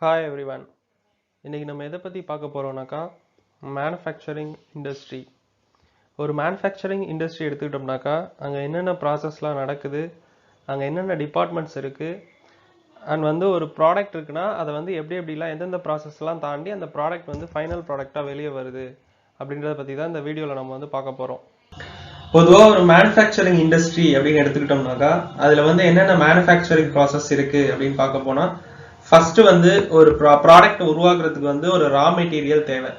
Hi everyone. இன்றைக்கி நம்ம எதை பற்றி பார்க்க போகிறோம்னாக்கா மேனுஃபேக்சரிங் இண்டஸ்ட்ரி. ஒரு மேனுஃபேக்சரிங் இண்டஸ்ட்ரி எடுத்துக்கிட்டோம்னாக்கா அங்கே என்னென்ன ப்ராசஸ்லாம் நடக்குது, அங்கே என்னென்ன டிபார்ட்மெண்ட்ஸ் இருக்குது, அண்ட் ஒரு ப்ராடக்ட் இருக்குன்னா அதை எப்படிலாம் எந்தெந்த ப்ராசஸ்லாம் தாண்டி அந்த ப்ராடக்ட் ஃபைனல் ப்ராடக்டாக வெளியே வருது அப்படின்றத பற்றி தான் இந்த வீடியோவில் நம்ம பார்க்க போகிறோம். பொதுவாக ஒரு மேனுஃபேக்சரிங் இண்டஸ்ட்ரி அப்படின்னு எடுத்துக்கிட்டோம்னாக்கா அதில் என்னென்ன மேனுஃபேக்சரிங் ப்ராசஸ் இருக்குது அப்படின்னு பார்க்க போனால் ஃபர்ஸ்ட் ஒரு ப்ராடக்ட் உருவாக்குறதுக்கு ஒரு ரா மெட்டீரியல் தேவை.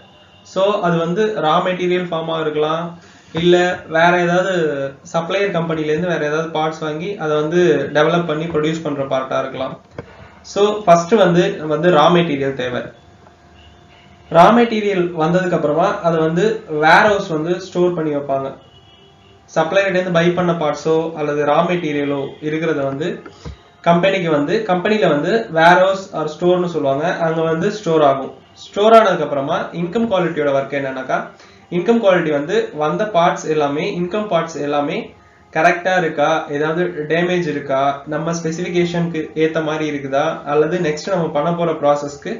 ஸோ அது ரா மெட்டீரியல் ஃபார்மாக இருக்கலாம், இல்லை வேற ஏதாவது சப்ளையர் கம்பெனிலேருந்து வேற ஏதாவது பார்ட்ஸ் வாங்கி அதை டெவலப் பண்ணி ப்ரொடியூஸ் பண்ணுற பார்ட்டாக இருக்கலாம். ஸோ ஃபர்ஸ்ட் ரா மெட்டீரியல் தேவை. ரா மெட்டீரியல் வந்ததுக்கு அப்புறமா அதை வேர் ஹவுஸ் ஸ்டோர் பண்ணி வைப்பாங்க. சப்ளையர்லேருந்து பை பண்ண பார்ட்ஸோ அல்லது ரா மெட்டீரியலோ இருக்கிறத கம்பெனிக்கு கம்பெனியில் வேர் ஹவுஸ் ஆர் ஸ்டோர்னு சொல்லுவாங்க. அங்கே ஸ்டோர் ஆகும். ஸ்டோர் ஆனதுக்கு அப்புறமா இன்கம் குவாலிட்டியோட ஒர்க் என்னன்னாக்கா, இன்கம் குவாலிட்டி வந்த பார்ட்ஸ் எல்லாமே, இன்கம் பார்ட்ஸ் எல்லாமே கரெக்டாக இருக்கா, ஏதாவது டேமேஜ் இருக்கா, நம்ம ஸ்பெசிஃபிகேஷனுக்கு ஏற்ற மாதிரி இருக்குதா, அல்லது நெக்ஸ்ட் நம்ம பண்ண போகிற ப்ராசஸ்க்கு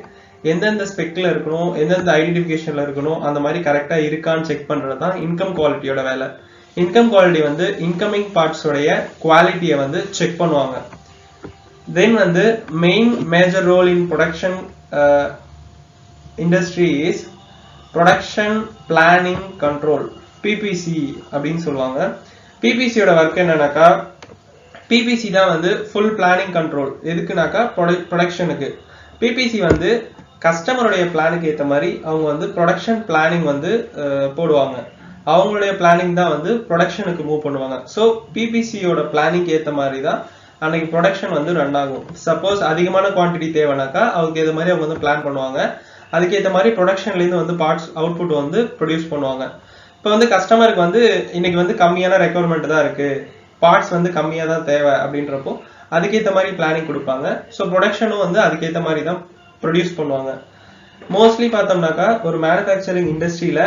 எந்தெந்த ஸ்பெக்கில் இருக்கணும், எந்தெந்த ஐடென்டிஃபிகேஷனில் இருக்கணும், அந்த மாதிரி கரெக்டாக இருக்கான்னு செக் பண்ணுறது தான் இன்கம் குவாலிட்டியோட வேலை. இன்கம் குவாலிட்டி இன்கமிங் பார்ட்ஸோடைய குவாலிட்டியை செக் பண்ணுவாங்க. Then main major role in production industry is production planning control, PPC அப்படின்னு சொல்லுவாங்க. PPC யோட ஒர்க் என்னன்னாக்கா, PPC தான் full planning control. எதுக்குனாக்கா ப்ரொடக்ஷனுக்கு. PPC கஸ்டமருடைய பிளானுக்கு ஏற்ற மாதிரி அவங்க ப்ரொடக்ஷன் பிளானிங் போடுவாங்க. அவங்களுடைய பிளானிங் தான் ப்ரொடக்ஷனுக்கு மூவ் பண்ணுவாங்க. ஸோ பிபிசியோட பிளானிங்க்கு ஏற்ற மாதிரி தான் அன்னைக்கு ப்ரொடக்ஷன் ரன் ஆகும். சப்போஸ் அதிகமான குவான்டிட்டி தேவைனாக்கா அதுக்கு ஏற்ற மாதிரி அவங்க பிளான் பண்ணுவாங்க. அதுக்கேற்ற மாதிரி ப்ரொடக்ஷன்லேருந்து பார்ட்ஸ் அவுட்புட் ப்ரொடியூஸ் பண்ணுவாங்க. இப்போ கஸ்டமருக்கு இன்னைக்கு கம்மியான ரெக்குவயர்மெண்ட் தான் இருக்கு, பார்ட்ஸ் கம்மியாக தான் தேவை அப்படின்றப்போ அதுக்கேற்ற மாதிரி பிளானிங் கொடுப்பாங்க. ஸோ ப்ரொடக்ஷனும் அதுக்கேற்ற மாதிரி தான் ப்ரொடியூஸ் பண்ணுவாங்க. மோஸ்ட்லி பார்த்தோம்னாக்கா ஒரு மேனுஃபேக்சரிங் இண்டஸ்ட்ரியில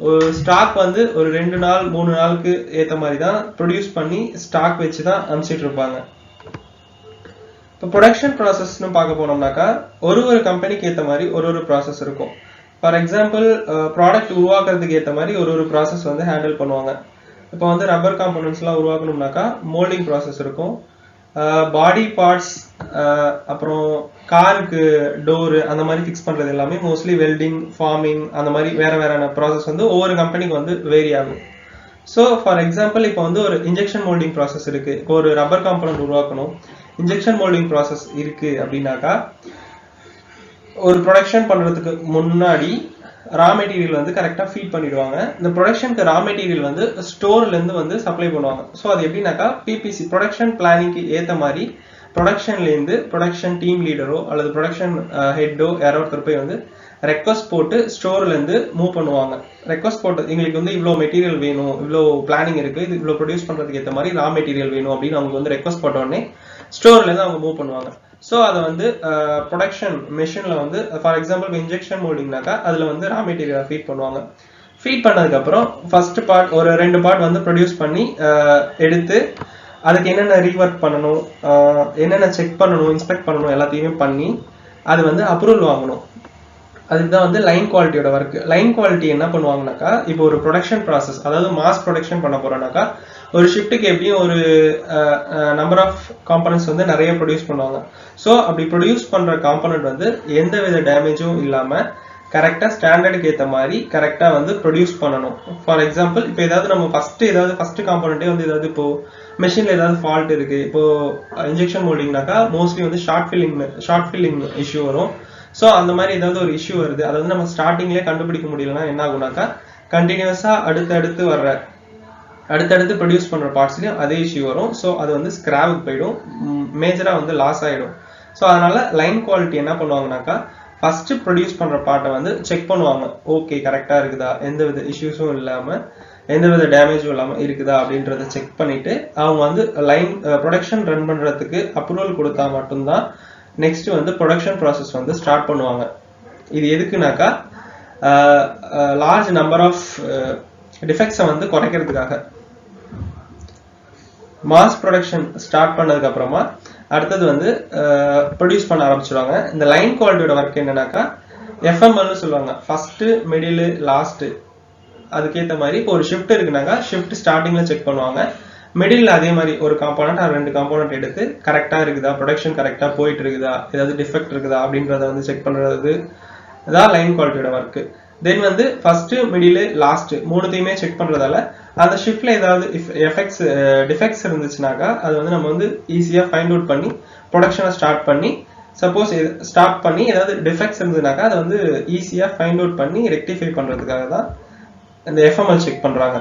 ஒரு ஸ்டாக் ஒரு 2 நாள் 3 நாளுக்கு ஏற்ற மாதிரி தான் ப்ரொடியூஸ் பண்ணி ஸ்டாக் வச்சு தான் அனுப்பிச்சிட்டு இருப்பாங்க. இப்போ ப்ரொடக்ஷன் ப்ராசஸ்னு பார்க்க போனோம்னாக்கா ஒரு கம்பெனிக்கு ஏற்ற மாதிரி ஒரு ப்ராசஸ் இருக்கும். ஃபார் எக்ஸாம்பிள் ப்ராடக்ட் உருவாக்குறதுக்கு ஏற்ற மாதிரி ஒரு ப்ராசஸ் ஹேண்டில் பண்ணுவாங்க. இப்போ ரப்பர் காம்பனன்ட்ஸ்லாம் உருவாக்கணும்னாக்கா மோல்டிங் ப்ராசஸ் இருக்கும். பாடி பார்ட்ஸ், அப்புறம் காருக்கு டோரு அந்த மாதிரி ஃபிக்ஸ் பண்ணுறது எல்லாமே மோஸ்ட்லி வெல்டிங், ஃபார்மிங் அந்த மாதிரி வேற ப்ராசஸ் ஒவ்வொரு கம்பெனிக்கு வேரி ஆகும். ஸோ ஃபார் எக்ஸாம்பிள் இப்போ ஒரு இன்ஜெக்ஷன் மோல்டிங் ப்ராசஸ் இருக்குது. இப்போ ஒரு ரப்பர் காம்பனன்ட் உருவாக்கணும், இன்ஜெக்ஷன் மோல்டிங் ப்ராசஸ் இருக்குது அப்படின்னாக்கா ஒரு ப்ரொடக்ஷன் பண்ணுறதுக்கு முன்னாடி ரா மெட்டீரியல் கரெக்டாக ஃபீட் பண்ணிடுவாங்க. இந்த ப்ரொடக்ஷனுக்கு ரா மெட்டீரியல் ஸ்டோர்லேருந்து சப்ளை பண்ணுவாங்க. ஸோ அது எப்படின்னாக்கா பிபிசி ப்ரொடக்ஷன் பிளானிங்க்கு ஏற்ற மாதிரி ப்ரொடக்ஷன்லேருந்து ப்ரொடக்ஷன் டீம் லீடரோ அல்லது ப்ரொடக்ஷன் ஹெட்டோ யாரோ ஒருத்தர் போய் ரெக்வஸ்ட் போட்டு ஸ்டோர்லேருந்து மூவ் பண்ணுவாங்க. ரெக்வஸ்ட் போட்டு எங்களுக்கு இவ்வளோ மெட்டீரியல் வேணும், இவ்வளோ பிளானிங் இருக்குது, இது இவ்வளோ ப்ரொடியூஸ் பண்ணுறதுக்கு ஏற்ற மாதிரி ரா மெட்டீரியல் வேணும் அப்படின்னு அவங்க ரெக்வஸ்ட் போட்ட உடனே ஸ்டோர்லேருந்து அவங்க மூவ் பண்ணுவாங்க. ஸோ அதை ப்ரொடக்ஷன் மெஷினில் ஃபார் எக்ஸாம்பிள் இன்ஜெக்ஷன் மோல்டிங்னாக்கா அதில் ரா மெட்டீரியலை ஃபீட் பண்ணுவாங்க. ஃபீட் பண்ணதுக்கப்புறம் ஃபர்ஸ்ட் பார்ட் ஒரு 2 பார்ட் ப்ரொடியூஸ் பண்ணி எடுத்து அதுக்கு என்னென்ன ரீவொர்க் பண்ணணும், என்னென்ன செக் பண்ணணும், இன்ஸ்பெக்ட் பண்ணணும், எல்லாத்தையுமே பண்ணி அது அப்ரூவல் வாங்கணும். அதுக்கு தான் லைன் குவாலிட்டியோட ஒர்க். லைன் குவாலிட்டி என்ன பண்ணுவாங்கனாக்கா, இப்போ ஒரு ப்ரொடக்ஷன் ப்ராசஸ், அதாவது மாஸ் ப்ரொடக்ஷன் பண்ண போறோம்னாக்கா ஒரு ஷிஃப்ட்டுக்கு எப்படியும் ஒரு நம்பர் ஆஃப் காம்பனன்ட்ஸ் நிறைய ப்ரொடியூஸ் பண்ணுவாங்க. ஸோ அப்படி ப்ரொடியூஸ் பண்ற காம்பனன்ட் எந்த வித டேமேஜும் இல்லாமல் கரெக்டாக ஸ்டாண்டர்டுக்கு ஏற்ற மாதிரி கரெக்டாக ப்ரொடியூஸ் பண்ணணும். ஃபார் எக்ஸாம்பிள் இப்போ ஏதாவது நம்ம ஃபர்ஸ்ட் காம்பனண்ட்டே ஏதாவது இப்போ மெஷினில் ஏதாவது ஃபால்ட் இருக்கு, இப்போ இன்ஜெக்ஷன் மோல்டிங்னாக்கா மோஸ்ட்லி ஷார்ட் ஃபில்லிங் இஷ்யூ வரும். ஸோ அந்த மாதிரி ஏதாவது ஒரு இஷ்யூ வருது, அதை நம்ம ஸ்டார்டிங்லேயே கண்டுபிடிக்க முடியலன்னா என்ன ஆகுனாக்கா கண்டினியூஸாக அடுத்தடுத்து ப்ரொடியூஸ் பண்ணுற பார்ட்ஸ்லையும் அதே இஷ்யூ வரும். ஸோ அது ஸ்கிராப்புக்கு போயிடும், மேஜராக லாஸ் ஆகிடும். ஸோ அதனால லைன் குவாலிட்டி என்ன பண்ணுவாங்கனாக்கா ஃபர்ஸ்ட் ப்ரொடியூஸ் பண்ணுற பார்ட்டை செக் பண்ணுவாங்க. ஓகே கரெக்டாக இருக்குதா, எந்த வித இஷ்யூஸும் இல்லாமல் எந்த வித டேமேஜும் இல்லாமல் இருக்குதா அப்படின்றத செக் பண்ணிட்டு அவங்க லைன் ப்ரொடக்ஷன் ரன் பண்ணுறதுக்கு அப்ரூவல் கொடுத்தா மட்டும்தான் நெக்ஸ்ட் ப்ரொடக்ஷன் ப்ராசஸ் ஸ்டார்ட் பண்ணுவாங்க. இது எதுக்குனாக்கா லார்ஜ் நம்பர் ஆஃப் டிஃபெக்ட்ஸை குறைக்கிறதுக்காக. மாஸ் ப்ரொடக்ஷன் ஸ்டார்ட் பண்ணதுக்கு அப்புறமா அடுத்தது வந்து ப்ரொடியூஸ் பண்ண ஆரம்பிச்சிடுவாங்க. இந்த லைன் குவாலிட்டியோட ஒர்க் என்னன்னாக்கா எஃப்எம்எல்னு சொல்லுவாங்க, ஃபர்ஸ்ட் மிடில் லாஸ்ட். அதுக்கேற்ற மாதிரி இப்போ ஒரு ஷிஃப்ட் இருக்குனாக்கா ஷிஃப்ட் ஸ்டார்டிங்ல செக் பண்ணுவாங்க, மிடில் அதே மாதிரி ஒரு காம்போனன்ட் அது 2 காம்போனன்ட் எடுத்து கரெக்டா இருக்குதா, ப்ரொடக்ஷன் கரெக்டா போயிட்டு இருக்குதா, ஏதாவது டிஃபெக்ட் இருக்குதா அப்படின்றத வந்து செக் பண்றது தான் லைன் குவாலிட்டியோட ஒர்க். தென் வந்து ஃபர்ஸ்ட் மிடில் லாஸ்ட் மூணுத்தையுமே செக் பண்றதால அந்த ஷிஃப்ட்ல ஏதாவது டிஃபெக்ட்ஸ் இருந்துச்சுனாக்கா அது வந்து நம்ம வந்து ஈஸியா ஃபைண்ட் அவுட் பண்ணி ப்ரொடக்ஷனை ஸ்டார்ட் பண்ணி, சப்போஸ் ஸ்டாப் பண்ணி ஏதாவது டிஃபெக்ட்ஸ் இருந்ததுனாக்கா அதை வந்து ஈஸியா ஃபைண்ட் அவுட் பண்ணி ரெக்டிஃபை பண்றதுக்காக தான் இந்த எஃப்எம்எல் செக் பண்றாங்க.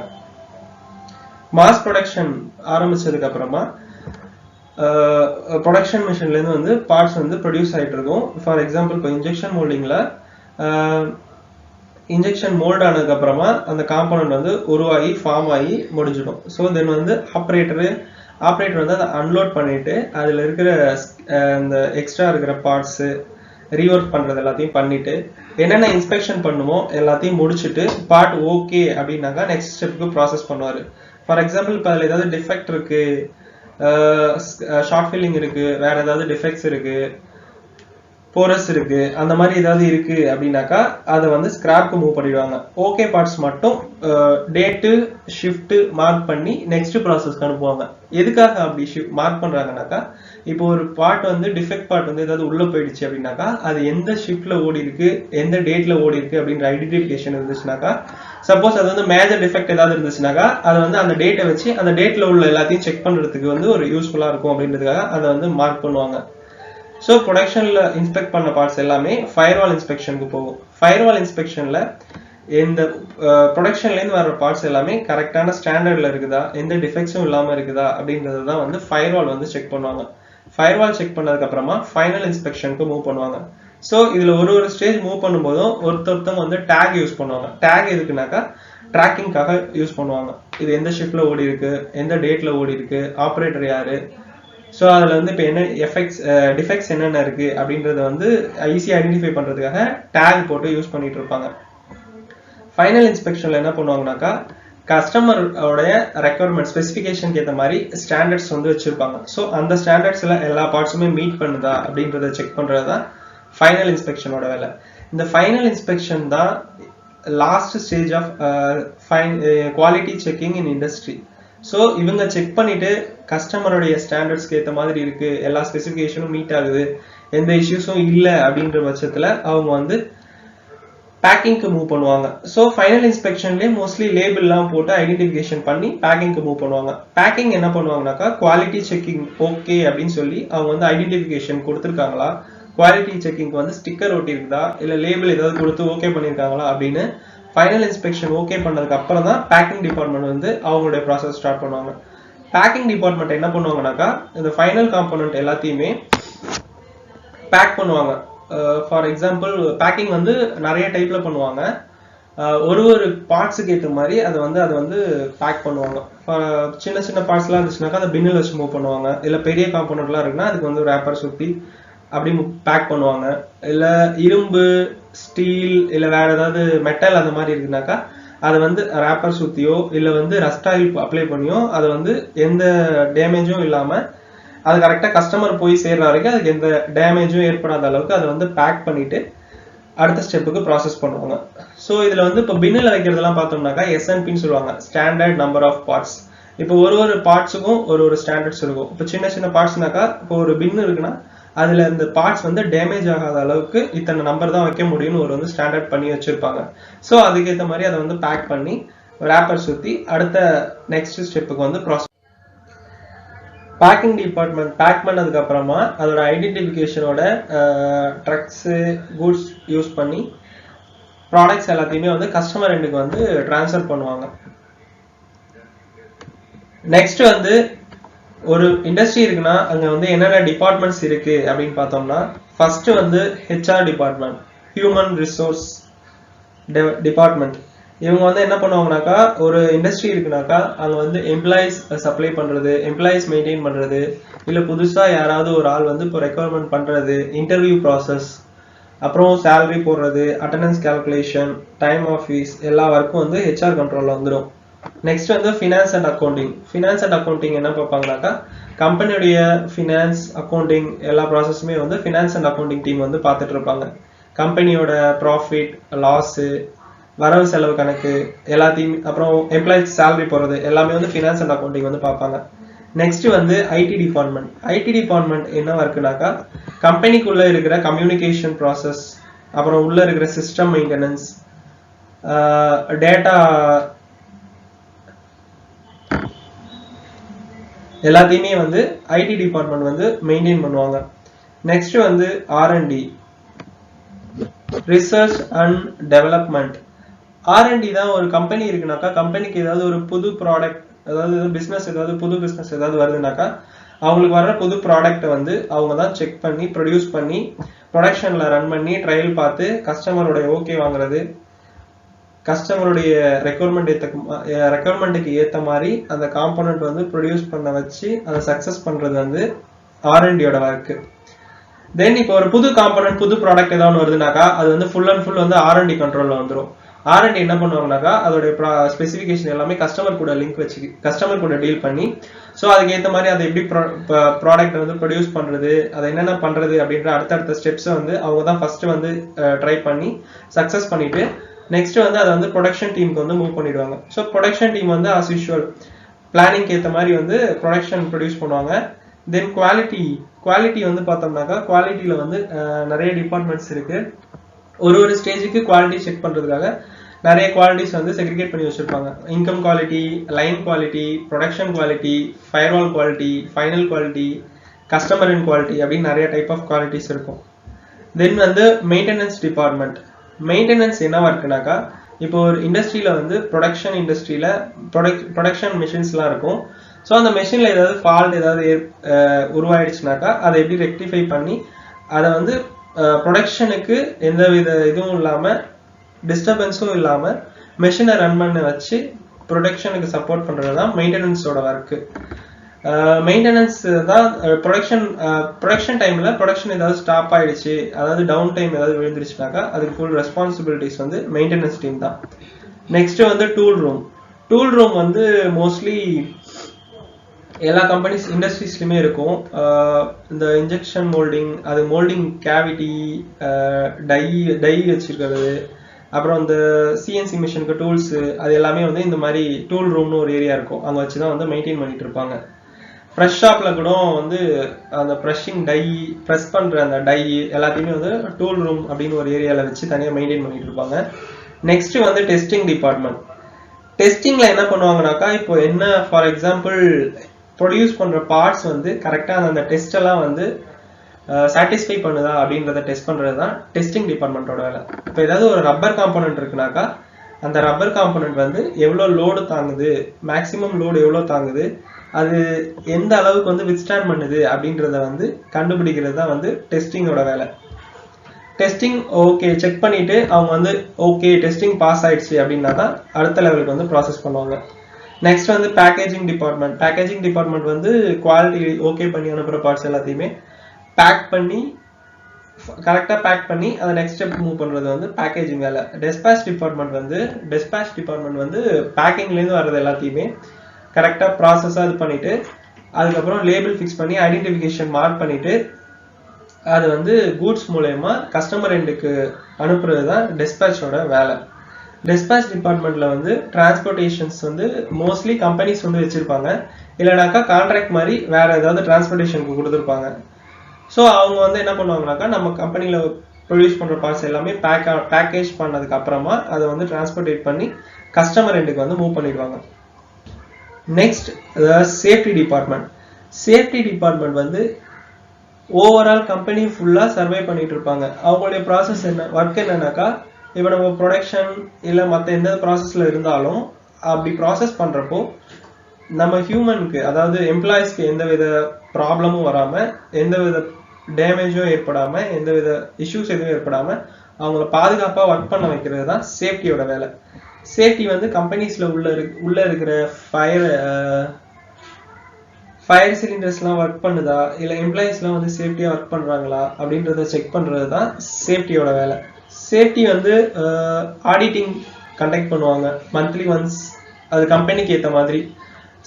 மாஸ் ப்ரொடக்ஷன் ஆரம்பிச்சதுக்கு அப்புறமா ப்ரொடக்ஷன் மிஷின்ல இருந்து வந்து பார்ட்ஸ் வந்து ப்ரொடியூஸ் ஆயிட்டு இருக்கும். ஃபார் எக்ஸாம்பிள் இப்போ இன்ஜெக்ஷன் மோல்டிங்ல இன்ஜெக்ஷன் மோல்ட் ஆனதுக்கு அப்புறமா அந்த காம்போனன்ட் வந்து உருவாகி ஃபார்ம் ஆகி முடிஞ்சிடும். ஸோ தென் வந்து ஆப்ரேட்டர் வந்து அதை அன்லோட் பண்ணிட்டு அதுல இருக்கிற இந்த எக்ஸ்ட்ரா இருக்கிற பார்ட்ஸ் ரீஒர்க் பண்றது எல்லாத்தையும் பண்ணிட்டு என்னென்ன இன்ஸ்பெக்ஷன் பண்ணுமோ எல்லாத்தையும் முடிச்சுட்டு பார்ட் ஓகே அப்படின்னாக்கா நெக்ஸ்ட் ஸ்டெப்புக்கு ப்ராசஸ் பண்ணுவாரு. ஃபார் எக்ஸாம்பிள் இப்போ அதில் ஏதாவது டிஃபெக்ட் இருக்கு, ஷார்ட் ஃபில்லிங் இருக்கு, வேற ஏதாவது டிஃபெக்ட்ஸ் இருக்கு, போரஸ் இருக்கு, அந்த மாதிரி ஏதாவது இருக்கு அப்படின்னாக்கா அதை வந்து ஸ்கிராப்க்கு மூவ் பண்ணிடுவாங்க. ஓகே பார்ட்ஸ் மட்டும் டேட்டு ஷிஃப்ட் மார்க் பண்ணி நெக்ஸ்ட் ப்ராசஸ்க்கு அனுப்புவாங்க. எதுக்காக அப்படி மார்க் பண்றாங்கனாக்கா இப்போ ஒரு பார்ட் வந்து டிஃபெக்ட் பார்ட் வந்து ஏதாவது உள்ள போயிடுச்சு அப்படின்னாக்கா அது எந்த ஷிஃப்ட்ல ஓடி இருக்கு, எந்த டேட்ல ஓடி இருக்கு அப்படின்ற ஐடென்டிஃபிகேஷன் இருந்துச்சுனாக்கா, சப்போஸ் அது வந்து மேஜர் டிஃபெக்ட் ஏதாவது இருந்துச்சுனாக்கா அதை வந்து அந்த டேட்டை வச்சு அந்த டேட்ல உள்ள எல்லாத்தையும் செக் பண்றதுக்கு வந்து ஒரு யூஸ்ஃபுல்லா இருக்கும் அப்படின்றதுக்காக அதை வந்து மார்க் பண்ணுவாங்க. ஸோ ப்ரொடக்ஷன்ல இன்ஸ்பெக்ட் பண்ண பார்ட்ஸ் எல்லாமே ஃபயர்வால் இன்ஸ்பெக்ஷனுக்கு போகும். ஃபயர்வால் இன்ஸ்பெக்ஷன்ல இந்த ப்ரொடக்ஷன்ல இருந்து வர பார்ட்ஸ் எல்லாமே கரெக்டான ஸ்டாண்டர்ட்ல இருக்குதா, எந்த டிஃபெக்ட்ஸும் இல்லாம இருக்குதா அப்படின்றது தான் வந்து ஃபயர்வால் வந்து செக் பண்ணுவாங்க. ஃபயர்வால் செக் பண்ணதுக்கு அப்புறமா ஃபைனல் இன்ஸ்பெக்ஷனுக்கு மூவ் பண்ணுவாங்க. ஸோ இதுல ஒரு ஸ்டேஜ் மூவ் பண்ணும்போதும் ஒருத்தவங்க வந்து டேக் யூஸ் பண்ணுவாங்க. டேக் எதுக்குனாக்கா ட்ராக்கிங்காக யூஸ் பண்ணுவாங்க. இது எந்த ஷிஃப்ட்ல ஓடி இருக்கு, எந்த டேட்ல ஓடி இருக்கு, ஆப்ரேட்டர் யாரு, ஸோ அதில் வந்து இப்போ என்ன டிஃபெக்ட்ஸ் என்னென்ன இருக்கு அப்படின்றத வந்து ஈஸியாக ஐடென்டிஃபை பண்ணுறதுக்காக டேக் போட்டு யூஸ் பண்ணிட்டு இருப்பாங்க. ஃபைனல் இன்ஸ்பெக்ஷனில் என்ன பண்ணுவாங்கனாக்கா கஸ்டமரோடைய ரெக்குவயர்மெண்ட் ஸ்பெசிஃபிகேஷனுக்கு ஏற்ற மாதிரி ஸ்டாண்டர்ட்ஸ் வந்து வச்சிருப்பாங்க. ஸோ அந்த ஸ்டாண்டர்ட்ஸில் எல்லா பார்ட்ஸுமே மீட் பண்ணுதா அப்படின்றத செக் பண்ணுறது தான் ஃபைனல் இன்ஸ்பெக்ஷனோட வேலை. இந்த ஃபைனல் இன்ஸ்பெக்ஷன் தான் last stage of quality checking in industry. So இவங்க செக் பண்ணிட்டு கஸ்டமருடைய ஸ்டாண்டர்ட்ஸ்க்கு ஏற்ற மாதிரி இருக்கு, எல்லா ஸ்பெசிஃபிகேஷனும் மீட் ஆகுது, எந்த இஷ்யூஸும் இல்லை அப்படின்ற பட்சத்தில் அவங்க வந்து பேக்கிங்க்கு மூவ் பண்ணுவாங்க. ஸோ ஃபைனல் இன்ஸ்பெக்ஷன்லேயே மோஸ்ட்லி லேபிள்லாம் போட்டு ஐடென்டிஃபிகேஷன் பண்ணி பேக்கிங்க்கு மூவ் பண்ணுவாங்க. பேக்கிங் என்ன பண்ணுவாங்கனாக்கா குவாலிட்டி செக்கிங் ஓகே அப்படின்னு சொல்லி அவங்க வந்து ஐடென்டிஃபிகேஷன் கொடுத்துருக்காங்களா, குவாலிட்டி செக்கிங்க்கு வந்து ஸ்டிக்கர் ஒட்டி இருக்குதா, இல்லை லேபிள் ஏதாவது கொடுத்து ஓகே பண்ணியிருக்காங்களா அப்படின்னு ஃபைனல் இன்ஸ்பெக்ஷன் ஓகே பண்ணதுக்கு அப்புறம் தான் பேக்கிங் டிபார்ட்மெண்ட் வந்து அவங்களுடைய ப்ராசஸ் ஸ்டார்ட் பண்ணுவாங்க. பேக்கிங் டிபார்ட்மெண்ட் என்ன பண்ணுவாங்கனாக்கா இந்த ஃபைனல் காம்போனன்ட் எல்லாத்தையுமே பேக் பண்ணுவாங்க. ஃபார் எக்ஸாம்பிள் பேக்கிங் வந்து நிறைய டைப்ல பண்ணுவாங்க. ஒரு பார்ட்ஸுக்கு ஏற்ற மாதிரி அதை வந்து பேக் பண்ணுவாங்க. சின்ன சின்ன பார்ட்ஸ்லாம் இருந்துச்சுனாக்கா அதை பின்னில் வச்சு மூவ் பண்ணுவாங்க. இல்லை பெரிய காம்போனன்ட்லாம் இருக்குன்னா அதுக்கு வந்து ரேப்பர் சுற்றி அப்படி பேக் பண்ணுவாங்க. இல்லை இரும்பு, ஸ்டீல், இல்லை வேற ஏதாவது மெட்டல் அந்த மாதிரி இருக்குனாக்கா அதை வந்து ரேப்பர் சுத்தியோ இல்லை வந்து ரஸ்ட் ஆயில் அப்ளை பண்ணியோ அதை வந்து எந்த டேமேஜும் இல்லாமல் அது கரெக்டாக கஸ்டமர் போய் சேர்ற வரைக்கும் அதுக்கு எந்த டேமேஜும் ஏற்படாத அளவுக்கு அதை வந்து பேக் பண்ணிட்டு அடுத்த ஸ்டெப்புக்கு ப்ராசஸ் பண்ணுவாங்க. ஸோ இதில் வந்து இப்போ பின்னில் வைக்கிறதெல்லாம் பார்த்தோம்னாக்கா எஸ்என்பின்னு சொல்லுவாங்க, ஸ்டாண்டர்ட் நம்பர் ஆஃப் பார்ட்ஸ். இப்போ ஒரு பார்ட்ஸுக்கும் ஒரு ஸ்டாண்டர்ட்ஸ் இருக்கும். இப்போ சின்ன சின்ன பார்ட்ஸ்னாக்கா இப்போ ஒரு பின் இருக்குன்னா அதுல இந்த பார்ட்ஸ் வந்து டேமேஜ் ஆகாத அளவுக்கு இத்தனை நம்பர் தான் வைக்க முடியும்னு ஒரு வந்து ஸ்டாண்டர்ட் பண்ணி வச்சிருப்பாங்க. ஸோ அதுக்கேற்ற மாதிரி அதை வந்து பேக் பண்ணி ரேப்பர் சுற்றி அடுத்த நெக்ஸ்ட் ஸ்டெப்புக்கு வந்து ப்ராசஸ். பேக்கிங் டிபார்ட்மெண்ட் பேக் பண்ணதுக்கு அப்புறமா அதோட ஐடென்டிஃபிகேஷனோட ட்ரக்ஸு குட்ஸ் யூஸ் பண்ணி ப்ராடக்ட்ஸ் எல்லாத்தையுமே வந்து கஸ்டமர் எண்டுக்கு வந்து டிரான்ஸ்ஃபர் பண்ணுவாங்க. நெக்ஸ்ட் வந்து ஒரு இண்டஸ்ட்ரி இருக்குன்னா அங்க வந்து என்னென்ன டிபார்ட்மெண்ட்ஸ் இருக்கு அப்படின்னு பார்த்தோம்னா ஃபர்ஸ்ட் வந்து HR department, human resource department. இவங்க வந்து என்ன பண்ணுவாங்கனாக்கா ஒரு இண்டஸ்ட்ரி இருக்குனாக்கா அங்க வந்து எம்ப்ளாயிஸ் சப்ளை பண்றது, எம்ப்ளாயிஸ் மெயின்டைன் பண்றது, இல்ல புதுசா யாராவது ஒரு ஆள் வந்து இப்போ ரெக்வயர்மெண்ட் பண்றது, இன்டர்வியூ ப்ராசஸ், அப்புறம் சேலரி போடுறது, attendance calculation, time office எல்லா ஒர்க்கும் வந்து ஹெச்ஆர் கண்ட்ரோல்ல வந்துடும். நெக்ஸ்ட் வந்து finance and accounting. Finance and accounting என்ன பார்ப்பாங்கனாக்கா கம்பெனியுடைய ஃபினான்ஸ் அக்கௌண்டிங் எல்லா ப்ராசஸுமே வந்து ஃபினான்ஸ் அண்ட் அக்கௌண்டிங் டீம் வந்து பார்த்துட்டு இருப்பாங்க. கம்பெனியோட ப்ராஃபிட் லாஸு வரவு செலவு கணக்கு எல்லாத்தையும் அப்புறம் எம்ப்ளாயிஸ் சேலரி போடுறது எல்லாமே வந்து ஃபினான்ஸ் அண்ட் அக்கௌண்டிங் வந்து பார்ப்பாங்க. நெக்ஸ்ட் வந்து ஐடி டிபார்ட்மெண்ட். ஐடி டிபார்ட்மெண்ட் என்ன இருக்குனாக்கா கம்பெனிக்குள்ள இருக்கிற கம்யூனிகேஷன் ப்ராசஸ் அப்புறம் உள்ள இருக்கிற சிஸ்டம் மெயின்டெனன்ஸ் டேட்டா எல்லாத்தையுமே வந்து ஐடி டிபார்ட்மெண்ட் வந்து மெயின்டைன் பண்ணுவாங்க. நெக்ஸ்ட் வந்து R&D research and development. R&D தான் ஒரு கம்பெனி இருக்குனாக்கா கம்பெனிக்கு ஏதாவது ஒரு புது ப்ராடக்ட் அதாவது பிசினஸ் ஏதாவது புது பிசினஸ் ஏதாவது வருதுனாக்கா அவங்களுக்கு வர்ற புது ப்ராடக்ட்டை வந்து அவங்க தான் செக் பண்ணி ப்ரொடியூஸ் பண்ணி ப்ரொடக்ஷன்ல ரன் பண்ணி ட்ரையல் பார்த்து கஸ்டமருடைய ஓகே வாங்குறது கஸ்டமருடைய ரெக்குயர்மெண்ட்டுக்கு ஏற்ற மாதிரி அந்த காம்போனன்ட் வந்து ப்ரொடியூஸ் பண்ண வச்சு அதை சக்சஸ் பண்றது வந்து R&Dயோட ஒர்க்கு. தென் இப்போ ஒரு புது காம்போனன்ட் புது ப்ராடக்ட் ஏதாவது வருதுனாக்கா அது வந்து ஃபுல் அண்ட் ஃபுல் வந்து R&D கண்ட்ரோல்ல வந்துடும். R&D என்ன பண்ணுவாங்கனாக்கா அதோட ஸ்பெசிஃபிகேஷன் எல்லாமே கஸ்டமர் கூட லிங்க் வச்சு கஸ்டமர் கூட டீல் பண்ணி ஸோ அதுக்கு ஏற்ற மாதிரி அதை எப்படி ப்ராடக்ட் வந்து ப்ரொடியூஸ் பண்றது அதை என்னென்ன பண்றது அப்படின்ற அடுத்தடுத்த ஸ்டெப்ஸை வந்து அவங்க தான் ஃபர்ஸ்ட் வந்து ட்ரை பண்ணி சக்சஸ் பண்ணிட்டு நெக்ஸ்ட் வந்து அதை வந்து ப்ரொடக்ஷன் டீமுக்கு வந்து மூவ் பண்ணிடுவாங்க. ஸோ ப்ரொடக்ஷன் டீம் வந்து ஆஸ் யூஷுவல் பிளானிங்க்கு ஏற்ற மாதிரி வந்து ப்ரொடக்ஷன் ப்ரொடியூஸ் பண்ணுவாங்க. தென் குவாலிட்டி வந்து பார்த்தோம்னாக்கா குவாலிட்டியில வந்து நிறைய டிபார்ட்மெண்ட்ஸ் இருக்கு. ஒரு ஸ்டேஜுக்கு குவாலிட்டி செக் பண்றதுக்காக நிறைய குவாலிட்டிஸ் வந்து செக்ரிகேட் பண்ணி வச்சிருப்பாங்க. Income quality, line quality, production quality, firewall quality, final quality, customer இன் குவாலிட்டி அப்படின்னு நிறைய டைப் ஆஃப் குவாலிட்டிஸ் இருக்கும். தென் வந்து மெயின்டெனன்ஸ் டிபார்ட்மெண்ட். மெயின்டெனன்ஸ் என்னவா இருக்குனாக்கா இப்போ ஒரு இண்டஸ்ட்ரியில வந்து ப்ரொடக்ஷன் இண்டஸ்ட்ரியில ப்ரொடக்ஷன் மிஷின்ஸ்லாம் இருக்கும். ஸோ அந்த மெஷின்ல ஏதாவது ஃபால்ட் ஏதாவது உருவாயிடுச்சுனாக்கா அதை எப்படி ரெக்டிஃபை பண்ணி அதை வந்து ப்ரொடக்ஷனுக்கு எந்த வித இதுவும் இல்லாம டிஸ்டர்பன்ஸும் இல்லாம மெஷினை ரன் பண்ண வச்சு ப்ரொடக்ஷனுக்கு சப்போர்ட் பண்றது தான் மெயின்டெனன்ஸோட ஒர்க்கு. மெயின்டெனன்ஸ் தான் ப்ரொடக்ஷன் டைம்ல ப்ரொடக்ஷன் ஏதாவது ஸ்டாப் ஆயிடுச்சு அதாவது டவுன் டைம் ஏதாவது விழுந்துருச்சுனாக்கா அதுக்கு ஃபுல் ரெஸ்பான்சிபிலிட்டிஸ் வந்து மெயின்டெனன்ஸ் டீம் தான். நெக்ஸ்ட் வந்து டூல் ரூம் வந்து மோஸ்ட்லி எல்லா கம்பெனிஸ் இண்டஸ்ட்ரீஸ்லையுமே இருக்கும். இந்த இன்ஜெக்ஷன் மோல்டிங் அது மோல்டிங் கேவிட்டி டை வச்சிருக்கிறது அப்புறம் இந்த சிஎன்சி மிஷினுக்கு டூல்ஸ் அது எல்லாமே வந்து இந்த மாதிரி டூல் ரூம்னு ஒரு ஏரியா இருக்கும். அங்கே வச்சு தான் வந்து மெயின்டைன் பண்ணிட்டு இருப்பாங்க. ப்ரெஷ் ஷாப்ல கூட வந்து அந்த ப்ரெஷ்ஷிங் ப்ரெஸ் பண்ற அந்த டை எல்லாத்தையுமே வந்து டூல் ரூம் அப்படின்னு ஒரு ஏரியாவில் வச்சு தனியாக மெயின்டைன் பண்ணிட்டு இருப்பாங்க. நெக்ஸ்ட் வந்து டெஸ்டிங் டிபார்ட்மெண்ட். டெஸ்டிங்ல என்ன பண்ணுவாங்கனாக்கா இப்போ என்ன ஃபார் எக்ஸாம்பிள் ப்ரொடியூஸ் பண்ற பார்ட்ஸ் வந்து கரெக்டா அந்த டெஸ்ட் எல்லாம் வந்து சாட்டிஸ்ஃபை பண்ணுதா அப்படின்றத டெஸ்ட் பண்றது தான் டெஸ்டிங் டிபார்ட்மெண்ட்டோட வேலை. இப்போ ஏதாவது ஒரு ரப்பர் காம்போனன்ட் இருக்குனாக்கா அந்த ரப்பர் காம்போனன்ட் வந்து எவ்வளோ லோடு தாங்குது, மேக்சிமம் லோடு எவ்வளோ தாங்குது, அது எந்த அளவுக்கு வந்து வித்ஸ்டாண்ட் பண்ணுது அப்படின்றத வந்து கண்டுபிடிக்கிறது தான் வந்து டெஸ்டிங்கோட வேலை. டெஸ்டிங் ஓகே செக் பண்ணிட்டு அவங்க வந்து ஓகே டெஸ்டிங் பாஸ் ஆயிடுச்சு அப்படின்னா தான் அடுத்த லெவலுக்கு வந்து ப்ராசஸ் பண்ணுவாங்க. நெக்ஸ்ட் வந்து பேக்கேஜிங் டிபார்ட்மெண்ட் வந்து குவாலிட்டி ஓகே பண்ணி அனுப்புற பார்ட்ஸ் எல்லாத்தையுமே கரெக்டாக பேக் பண்ணி அதை நெக்ஸ்ட் ஸ்டெப் மூவ் பண்றது வந்து பேக்கேஜிங் வேலை. டெஸ்பாச் டிபார்ட்மெண்ட் வந்து பேக்கிங்லேருந்து வர்றது எல்லாத்தையுமே கரெக்டாக ப்ராசஸாக இது பண்ணிட்டு அதுக்கப்புறம் லேபிள் ஃபிக்ஸ் பண்ணி ஐடென்டிஃபிகேஷன் மார்க் பண்ணிட்டு அது வந்து கூட்ஸ் மூலயமா கஸ்டமர் எண்டுக்கு அனுப்புறது தான் டெஸ்பாச்சோட வேலை. டெஸ்பாச் டிபார்ட்மெண்ட்ல வந்து டிரான்ஸ்போர்டேஷன்ஸ் வந்து மோஸ்ட்லி கம்பெனிஸ் வந்து வச்சிருப்பாங்க, இல்லைனாக்கா கான்ட்ராக்ட் மாதிரி வேற ஏதாவது டிரான்ஸ்போர்டேஷனுக்கு கொடுத்துருப்பாங்க. ஸோ அவங்க வந்து என்ன பண்ணுவாங்கனாக்கா நம்ம கம்பெனியில ப்ரொடியூஸ் பண்ற பார்ட்ஸ் எல்லாமே பேக்கேஜ் பண்ணதுக்கு அப்புறமா அதை வந்து டிரான்ஸ்போர்டேட் பண்ணி கஸ்டமர் எண்டுக்கு வந்து மூவ் பண்ணிடுவாங்க. நெக்ஸ்ட் சேஃப்டி டிபார்ட்மெண்ட் வந்து ஓவரால் கம்பெனி ஃபுல்லா சர்வே பண்ணிட்டு இருப்பாங்க. அவங்களுடைய ப்ராசஸ் ஒர்க் என்னன்னாக்கா இப்போ நம்ம ப்ரொடக்ஷன் இல்லை மற்ற எந்த ப்ராசஸ்ல இருந்தாலும் அப்படி ப்ராசஸ் பண்றப்போ நம்ம ஹியூமனுக்கு அதாவது எம்ப்ளாயிஸ்க்கு எந்த வித ப்ராப்ளமும் வராம எந்த வித டேமேஜும் ஏற்படாம எந்த வித இஷ்யூஸ் எதுவும் ஏற்படாம அவங்கள பாதுகாப்பா ஒர்க் பண்ண வைக்கிறது தான் சேஃப்டியோட வேலை. சேஃப்டி வந்து கம்பெனிஸ்ல உள்ள இருக்கிற ஃபயர் சிலிண்டர்ஸ்லாம் ஒர்க் பண்ணுதா இல்லை எம்ப்ளாயிஸ்லாம் வந்து சேஃப்டியா ஒர்க் பண்றாங்களா அப்படின்றத செக் பண்றது தான் சேஃப்டியோட வேலை. சேஃப்டி வந்து ஆடிட்டிங் கண்டக்ட் பண்ணுவாங்க மந்த்லி ஒன்ஸ் அது கம்பெனிக்கு ஏற்ற மாதிரி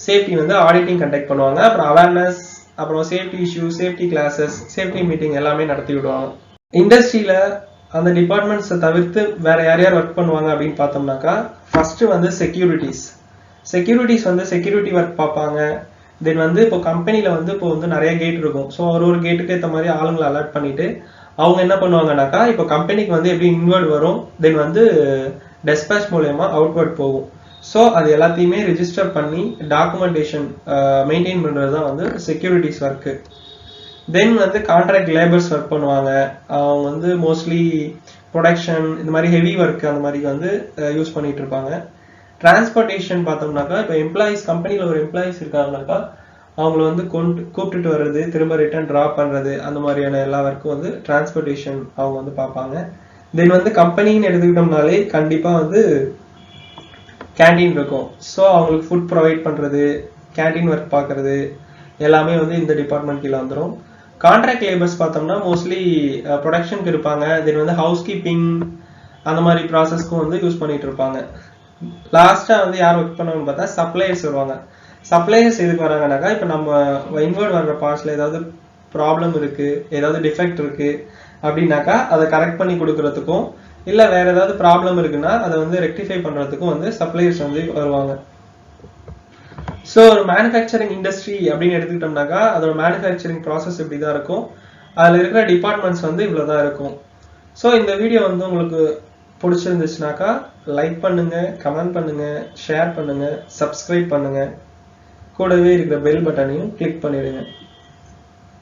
சேஃப்டி வந்து ஆடிட்டிங் கண்டக்ட் பண்ணுவாங்க. அப்புறம் அவேர்னஸ், அப்புறம் safety issue, safety classes, safety meeting எல்லாமே நடத்தி விடுவாங்க. இண்டஸ்ட்ரியில அந்த டிபார்ட்மெண்ட்ஸை தவிர்த்து வேற யார் யார் ஒர்க் பண்ணுவாங்க அப்படின்னு பார்த்தோம்னாக்கா, ஃபர்ஸ்ட் வந்து செக்யூரிட்டிஸ் வந்து செக்யூரிட்டி ஒர்க் பார்ப்பாங்க. தென் வந்து இப்போ கம்பெனியில் வந்து இப்போ வந்து நிறைய கேட் இருக்கும். ஸோ ஒரு கேட்டுக்கு ஏற்ற மாதிரி ஆளுங்களை அலர்ட் பண்ணிட்டு அவங்க என்ன பண்ணுவாங்கனாக்கா, இப்போ கம்பெனிக்கு வந்து எப்படி இன்வர்ட் வரும், தென் வந்து டெஸ்பேச் மூலயமா அவுட்வர்ட் போகும். ஸோ அது எல்லாத்தையுமே ரிஜிஸ்டர் பண்ணி டாக்குமெண்டேஷன் மெயின்டைன் பண்ணுறது தான் வந்து செக்யூரிட்டிஸ் ஒர்க்கு. தென் வந்து கான்ட்ராக்ட் லேபர்ஸ் ஒர்க் பண்ணுவாங்க. அவங்க வந்து மோஸ்ட்லி ப்ரொடக்ஷன் இந்த மாதிரி ஹெவி ஒர்க் அந்த மாதிரி வந்து யூஸ் பண்ணிட்டு இருப்பாங்க. டிரான்ஸ்போர்ட்டேஷன் பார்த்தோம்னாக்கா, இப்போ எம்ப்ளாயிஸ் கம்பெனியில் ஒரு எம்ப்ளாயிஸ் இருக்காங்கனாக்கா அவங்கள வந்து கூப்பிட்டுட்டு வர்றது, திரும்ப ரிட்டர்ன் ட்ராப் பண்ணுறது, அந்த மாதிரியான எல்லா ஒர்க்கும் வந்து டிரான்ஸ்போர்ட்டேஷன் அவங்க வந்து பார்ப்பாங்க. தென் வந்து கம்பெனின்னு எடுத்துக்கிட்டோம்னாலே கண்டிப்பாக வந்து கேண்டீன் இருக்கும். ஸோ அவங்களுக்கு ஃபுட் ப்ரொவைட் பண்ணுறது, கேண்டீன் ஒர்க் பார்க்குறது எல்லாமே வந்து இந்த டிபார்ட்மெண்ட் கீழே வந்துடும். கான்ட்ராக்ட் லேபர்ஸ் பார்த்தோம்னா மோஸ்ட்லி ப்ரொடக்ஷனுக்கு இருப்பாங்க. தென் வந்து ஹவுஸ் கீப்பிங் அந்த மாதிரி ப்ராசஸ்க்கும் வந்து யூஸ் பண்ணிட்டு இருப்பாங்க. லாஸ்ட்டாக வந்து யார் ஒர்க் பண்ணுவாங்கன்னு பார்த்தா சப்ளையர்ஸ் வருவாங்க. சப்ளையர்ஸ் எதுக்கு வராங்கனாக்கா, இப்போ நம்ம இன்வர்ட் வர்ற பார்ட்ஸில் ஏதாவது ப்ராப்ளம் இருக்குது, ஏதாவது டிஃபெக்ட் இருக்குது அப்படின்னாக்கா அதை கரெக்ட் பண்ணி கொடுக்கறதுக்கும், இல்லை வேற ஏதாவது ப்ராப்ளம் இருக்குன்னா அதை வந்து ரெக்டிஃபை பண்ணுறதுக்கும் வந்து சப்ளையர்ஸ் வந்து வருவாங்க. ஸோ ஒரு மேனுஃபேக்சரிங் இண்டஸ்ட்ரி அப்படின்னு எடுத்துக்கிட்டோம்னாக்கா அதோட மேனுஃபேக்சரிங் ப்ராசஸ் இப்படி தான் இருக்கும். அதில் இருக்கிற டிபார்ட்மெண்ட்ஸ் வந்து இவ்வளோ தான் இருக்கும். ஸோ இந்த வீடியோ வந்து உங்களுக்கு பிடிச்சிருந்துச்சுனாக்கா லைக் பண்ணுங்க, கமெண்ட் பண்ணுங்க, ஷேர் பண்ணுங்க, சப்ஸ்கிரைப் பண்ணுங்க. கூடவே இருக்கிற பெல் பட்டனையும் கிளிக் பண்ணிடுங்க.